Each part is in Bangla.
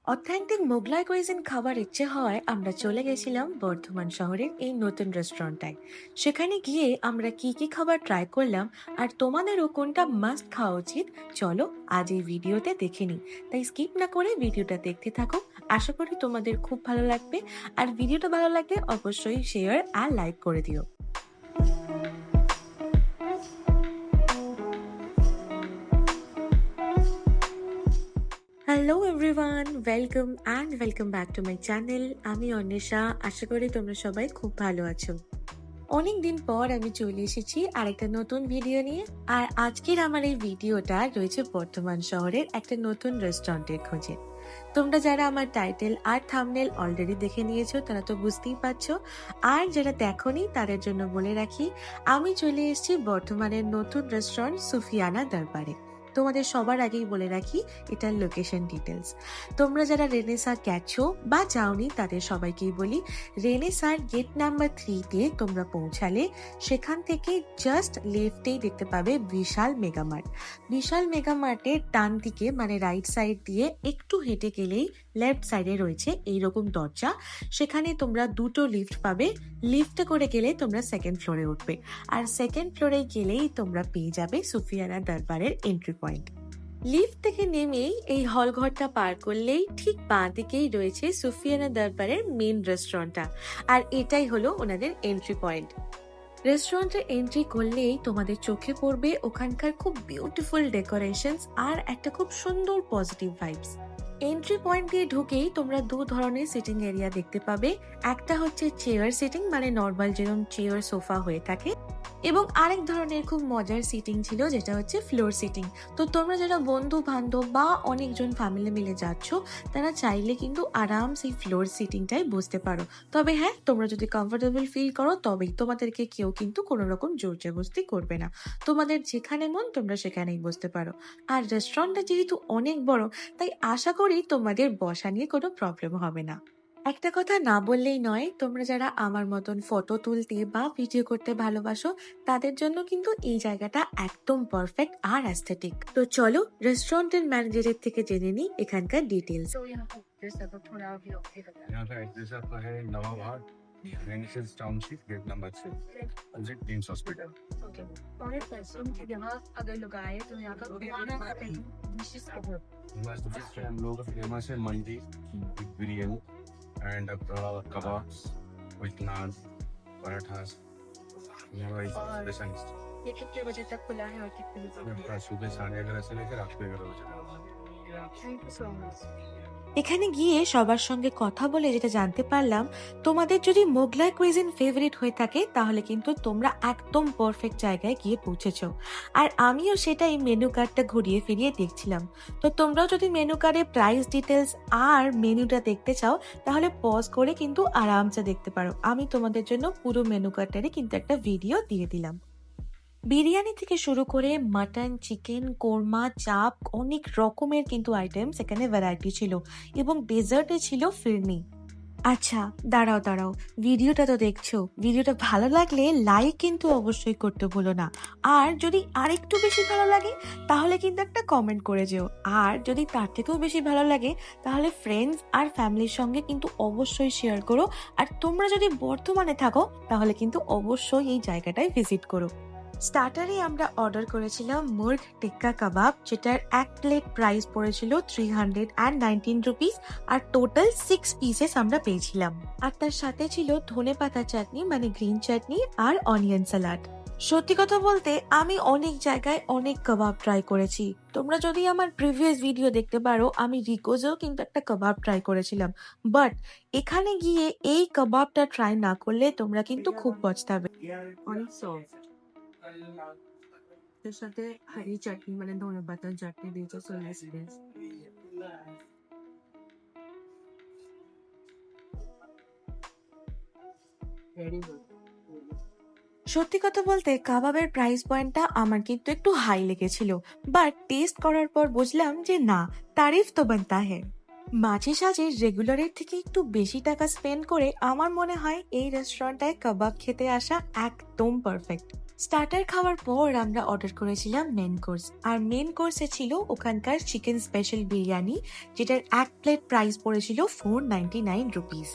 অথেন্টিক মোগলাই কুইজিন খাবার ইচ্ছে হওয়ায় আমরা চলে গেছিলাম বর্ধমান শহরের এই নতুন রেস্টুরেন্টটায়। সেখানে গিয়ে আমরা কি কি খাবার ট্রাই করলাম আর তোমাদেরও কোনটা মাস্ট খাওয়া উচিত, চলো আজ এই ভিডিওতে দেখে নিই। তাই স্কিপ না করে ভিডিওটা দেখতে থাকো, আশা করি তোমাদের খুব ভালো লাগবে। আর ভিডিওটা ভালো লাগলে অবশ্যই শেয়ার আর লাইক করে দিও। Hello everyone, welcome back to my channel. আমি অন্বেষা, আশা করি তোমরা সবাই খুব ভালো আছো। অনেক দিন পর আমি চলে এসেছি আরেকটা নতুন ভিডিও নিয়ে। আর আজকের আমার এই ভিডিওটা রয়েছে বর্ধমান শহরের একটা নতুন রেস্টুরেন্টের খোঁজে। তোমরা যারা আমার টাইটেল আর থাম্বনেল অলরেডি দেখে নিয়েছো তারা তো বুঝতেই পারছো, আর যারা দেখোনি তাদের জন্য বলে রাখি, আমি চলে এসেছি বর্ধমানের নতুন রেস্টুরেন্ট সুফিয়ানা দরবারে। তোমাদের সবার আগেই বলে রাখি এটার লোকেশন ডিটেলস। তোমরা যারা রেনেসাঁ গেছো বা যাওনি তাদের সবাইকেই বলি, রেনেসাঁর গেট নাম্বার 3-তে তোমরা পৌঁছালে সেখান থেকে জাস্ট লেফটেই দেখতে পাবে বিশাল মেগামার্ট। বিশাল মেগামার্টের ডান দিকে মানে রাইট সাইড দিয়ে একটু হেঁটে গেলেই লেফট সাইডে রয়েছে এইরকম দরজা। সেখানে তোমরা দুটো লিফট পাবে। লিফটে করে গেলে তোমরা সেকেন্ড ফ্লোরে উঠবে, আর সেকেন্ড ফ্লোরে গেলেই তোমরা পেয়ে যাবে সুফিয়ানা দরবারের এন্ট্রি পয়েন্ট। লিফট থেকে নেমেই এই হল ঘরটা পার করলেই ঠিক বাঁ দিকেই রয়েছে সুফিয়ানা দরবারের মেন রেস্টুরেন্টটা, আর এটাই হলো ওনাদের এন্ট্রি পয়েন্ট। রেস্টুরেন্টে এন্ট্রি করলেই তোমাদের চোখে পড়বে ওখানকার খুব বিউটিফুল ডেকোরেশনস আর একটা খুব সুন্দর পজিটিভ ভাইবস। এন্ট্রি পয়েন্ট দিয়ে ঢুকেই তোমরা দু ধরনের সিটিং এরিয়া দেখতে পাবে। একটা হচ্ছে চেয়ার সিটিং, মানে নর্মাল যেরকম চেয়ার সোফা হয়ে থাকে, এবং আরেক ধরনের খুব মজার সিটিং ছিল যেটা হচ্ছে ফ্লোর সিটিং। তো তোমরা যারা বন্ধু বান্ধব বা অনেকজন ফ্যামিলি মিলে যাচ্ছ তারা চাইলে কিন্তু আরামসে ফ্লোর সিটিংটাই বসতে পারো। তবে হ্যাঁ, তোমরা যদি কমফোর্টেবল ফিল করো তবেই, তোমাদেরকে কেউ কিন্তু কোনো রকম জোর জবরদস্তি করবে না। তোমাদের যেখানে মন তোমরা সেখানেই বসতে পারো। আর রেস্টুরেন্টটা যেহেতু অনেক বড়, তাই আশা করি তোমাদের বসা নিয়ে কোনো প্রবলেম হবে না। একটা কথা না বললেই নয়, তোমরা যারা আমার মতন ফটো তুলতে বা ভিডিও করতে ভালোবাসো তাদের জন্য কিন্তু এই জায়গাটা একদম পারফেক্ট আর অ্যাস্থেটিক। তো চলো রেস্টুরেন্টের ম্যানেজারের থেকে জেনে নিই এখানকার ডিটেলস। यहाँ का एड्रेस आपका है Nawabagh, Renaissance Township, gate number 6, opposite Teams hospital. Okay. और एक रेस्टोरेंट की जगह अगर लोग आए तो यहाँ का खाना डिशेस कवर। हमारे डिश हम लोग फेमस है mandi with biryani and kebabs with naan, parathas. हमारा स्पेशलिस्ट ये कितने बजे तक खुला है और कितने बजे तक? सुबह 11:30 से लेकर रात को 11 बजे तक। Thank you so much. এখানে গিয়ে সবার সঙ্গে কথা বলে যেটা জানতে পারলাম, তোমাদের যদি মোগলাই কুইজিন ফেভারিট হয়ে থাকে তাহলে কিন্তু তোমরা একদম পারফেক্ট জায়গায় গিয়ে পৌঁছেছো। আর আমিও সেটাই মেনু কার্ডটা ঘুরিয়ে ফিরিয়ে দেখছিলাম। তো তোমরাও যদি মেনু কার্ডে প্রাইস ডিটেলস আর মেনুটা দেখতে চাও তাহলে পজ করে কিন্তু আরামসে দেখতে পারো। আমি তোমাদের জন্য পুরো মেনু কার্ডটারই কিন্তু একটা ভিডিও দিয়ে দিলাম। বিরিয়ানি থেকে শুরু করে মাটন, চিকেন, কোরমা, চাপ, অনেক রকমের কিন্তু আইটেমস এখানে ভ্যারাইটি ছিল, এবং ডেজার্টে ছিল ফিরনি। আচ্ছা দাঁড়াও, ভিডিওটা তো দেখছো, ভিডিওটা ভালো লাগলে লাইক কিন্তু অবশ্যই করতে ভুলো না। আর যদি আরেকটু বেশি ভালো লাগে তাহলে কিন্তু একটা কমেন্ট করে যেও। আর যদি তার থেকেও বেশি ভালো লাগে তাহলে ফ্রেন্ডস আর ফ্যামিলির সঙ্গে কিন্তু অবশ্যই শেয়ার করো। আর তোমরা যদি বর্ধমানে থাকো তাহলে কিন্তু অবশ্যই এই জায়গাটায় ভিজিট করো। স্টার্টারে আমরা অর্ডার করেছিলাম মুর্গ টিক্কা কাবাব, যেটার এক প্লেট প্রাইস পড়েছিল 319 রুপিস, আর টোটাল 6 পিসেস আমরা পেয়েছিলাম। আর তার সাথে ছিল ধনেপাতা চাটনি মানে গ্রিন চাটনি আর অনিয়ন স্যালাড। সত্যি কথা বলতে আমি অনেক জায়গায় অনেক কাবাব ট্রাই করেছি। তোমরা যদি আমার প্রিভিয়াস ভিডিও দেখতে পারো, আমি রিকোজেও কিন্তু একটা কাবাব ট্রাই করেছিলাম। বাট এখানে গিয়ে এই কাবাবটা ট্রাই না করলে তোমরা কিন্তু খুব পছতাবে। অনেক সফট। এর সাথে হারি চাটনি মানে ধনে পাতার চাটনি দিয়েছে, সো নাইস। Very good. সত্যি কথা বলতে কাবাবের প্রাইস পয়েন্টটা আমার কিন্তু একটু হাই লেগেছিল, বাট টেস্ট করার পর বুঝলাম যে না, তারিফ তো বানতা হ্যায়। মাঝে সাঝে রেগুলারের থেকে একটু বেশি টাকা স্পেন্ড করে আমার মনে হয় এই রেস্টুরেন্টটায় কাবাব খেতে আসা একদম পারফেক্ট। স্টার্টার খাওয়ার পর আমরা অর্ডার করেছিলাম মেন কোর্স, আর মেন কোর্সে ছিল ওখানকার চিকেন স্পেশাল বিরিয়ানি, যেটার এক প্লেট প্রাইস পড়েছিল 499 রুপিস।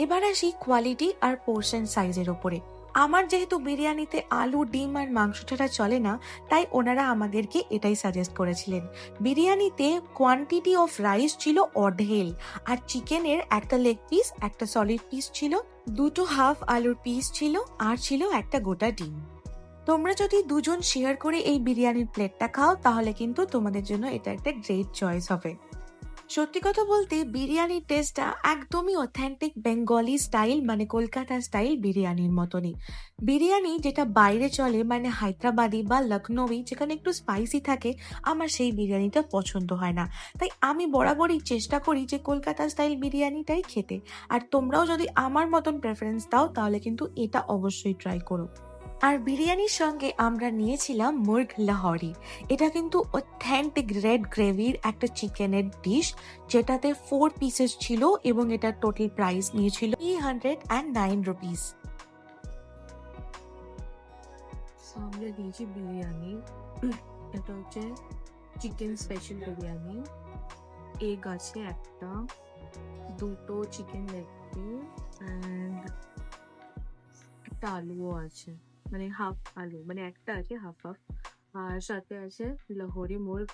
এবার আসি কোয়ালিটি আর পোর্শন সাইজের ওপরে। আমার যেহেতু বিরিয়ানিতে আলু, ডিম আর মাংস ছাড়া চলে না, তাই ওনারা আমাদেরকে এটাই সাজেস্ট করেছিলেন। বিরিয়ানিতে কোয়ান্টিটি অফ রাইস ছিল অঢেল, আর চিকেনের একটা লেগ পিস, একটা সলিড পিস ছিল, দুটো হাফ আলুর পিস ছিল, আর ছিল একটা গোটা ডিম। তোমরা যদি দুজন শেয়ার করে এই বিরিয়ানির প্লেটটা খাও, তাহলে কিন্তু তোমাদের জন্য এটা একটা গ্রেট চয়েস হবে। সত্যি কথা বলতে বিরিয়ানির টেস্টটা একদমই অথেন্টিক বেঙ্গলি স্টাইল, মানে কলকাতা স্টাইল বিরিয়ানির মতনই। বিরিয়ানি যেটা বাইরে চলে, মানে হায়দ্রাবাদি বা লখনৌই, যেখানে একটু স্পাইসি থাকে, আমার সেই বিরিয়ানিটা পছন্দ হয় না। তাই আমি বরাবরই চেষ্টা করি যে কলকাতা স্টাইল বিরিয়ানিটাই খেতে। আর তোমরাও যদি আমার মতন প্রেফারেন্স দাও, তাহলে কিন্তু এটা অবশ্যই ট্রাই করো। আর বিরিয়ানির সঙ্গে আমরা নিয়েছিলাম মুর্গ লাহোরি। এটা কিন্তু অথেন্টিক রেড গ্রেভির একটা চিকেনের ডিশ, যেটাতে 4 পিসেস ছিল, এবং এটার টোটাল প্রাইস নিয়েছিল 309 রুপিস। আমরা দিয়েছি বিরিয়ানি, এটা হচ্ছে চিকেন স্পেশাল বিরিয়ানি। এগ আছে একটা, দুটো চিকেন লেগ পিস, অ্যান্ড একটা আলুও আছে, মানে হাফ আলু, মানে একটা আছে হাফ হাফ, আর সাথে আছে লাহোরি মুর্গ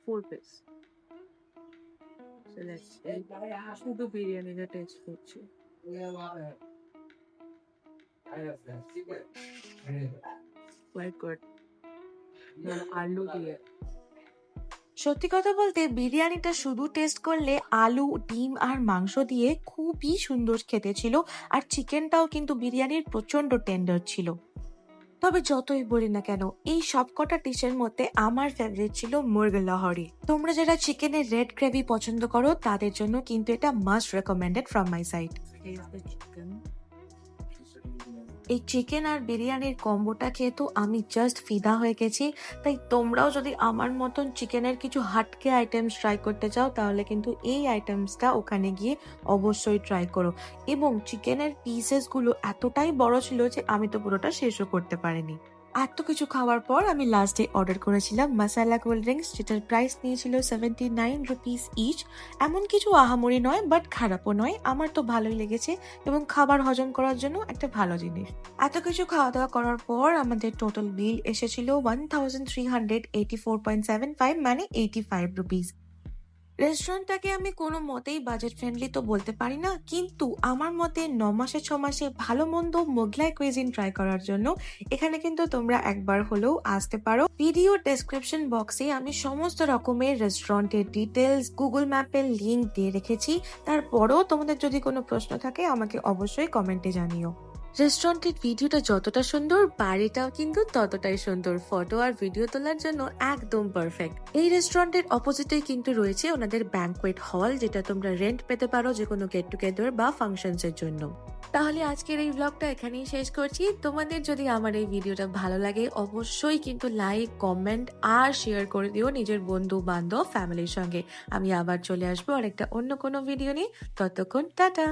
4 পিস। শুধু বিরিয়ানিটা টেস্ট করছি। Quite good. আলু দিয়ে, সত্যি কথা বলতে বিরিয়ানিটা শুধু টেস্ট করলে আলু, ডিম আর মাংস দিয়ে খুবই সুন্দর খেতে ছিল, আর চিকেনটাও কিন্তু বিরিয়ানির প্রচন্ড টেন্ডার ছিল। তবে যতই বলি না কেন, এই সবকটা ডিশের মধ্যে আমার ফেভারিট ছিল মুর্গ লাহোরি। তোমরা যারা চিকেনের রেড গ্রেভি পছন্দ করো, তাদের জন্য কিন্তু এটা must recommended from my side. এই চিকেন আর বিরিয়ানির কম্বোটা খেয়ে তো আমি জাস্ট ফিদা হয়ে গেছি। তাই তোমরাও যদি আমার মতন চিকেনের কিছু হাটকে আইটেমস ট্রাই করতে চাও, তাহলে কিন্তু এই আইটেমসটা ওখানে গিয়ে অবশ্যই ট্রাই করো। এবং চিকেনের পিসেসগুলো এতটাই বড় ছিল যে আমি তো পুরোটা শেষও করতে পারিনি। এত কিছু খাওয়ার পর আমি লাস্টে অর্ডার করেছিলাম মাসালা কোল্ড ড্রিঙ্কস, যেটার প্রাইস নিয়েছিল 79 রুপিস ইচ। এমন কিছু আহামরি নয়, বাট খারাপও নয়, আমার তো ভালোই লেগেছে, এবং খাবার হজম করার জন্য একটা ভালো জিনিস। এত কিছু খাওয়া দাওয়া করার পর আমাদের টোটাল বিল এসেছিল 1384.75, মানে 85 রুপিস। রেস্টুরেন্টটাকে আমি কোনো মতেই বাজেট ফ্রেন্ডলি তো বলতে পারি না, কিন্তু আমার মতে 9 মাসে 6 মাসে ভালো মন্দ মোগলাই কুইজিন ট্রাই করার জন্য এখানে কিন্তু তোমরা একবার হলেও আসতে পারো। ভিডিও ডেসক্রিপশন বক্সে আমি সমস্ত রকমের রেস্টুরেন্টের ডিটেলস, গুগল ম্যাপের লিঙ্ক দিয়ে রেখেছি। তারপরেও তোমাদের যদি কোনো প্রশ্ন থাকে, আমাকে অবশ্যই কমেন্টে জানিও। রেস্টুরেন্টের ভিডিওটা যতটা সুন্দর, বাড়িটাও কিন্তু ততটাই সুন্দর। ফটো আর ভিডিও তোলার জন্য একদম পারফেক্ট। এই রেস্টুরেন্টের অপোজিটেই কিন্তু রয়েছে ওনাদের ব্যাংকোয়েট হল, যেটা তোমরা রেন্ট পেতে পারো যে কোনো গেট টুগেদার বা ফাংশনস এর জন্য। তাহলে আজকের এই ব্লগটা এখানেই শেষ করছি। তোমাদের যদি আমার এই ভিডিওটা ভালো লাগে, অবশ্যই কিন্তু লাইক, কমেন্ট আর শেয়ার করে দিও নিজের বন্ধু বান্ধব ফ্যামিলির সঙ্গে। আমি আবার চলে আসবো আরেকটা অন্য কোনো ভিডিও নিয়ে। ততক্ষণ টাটা।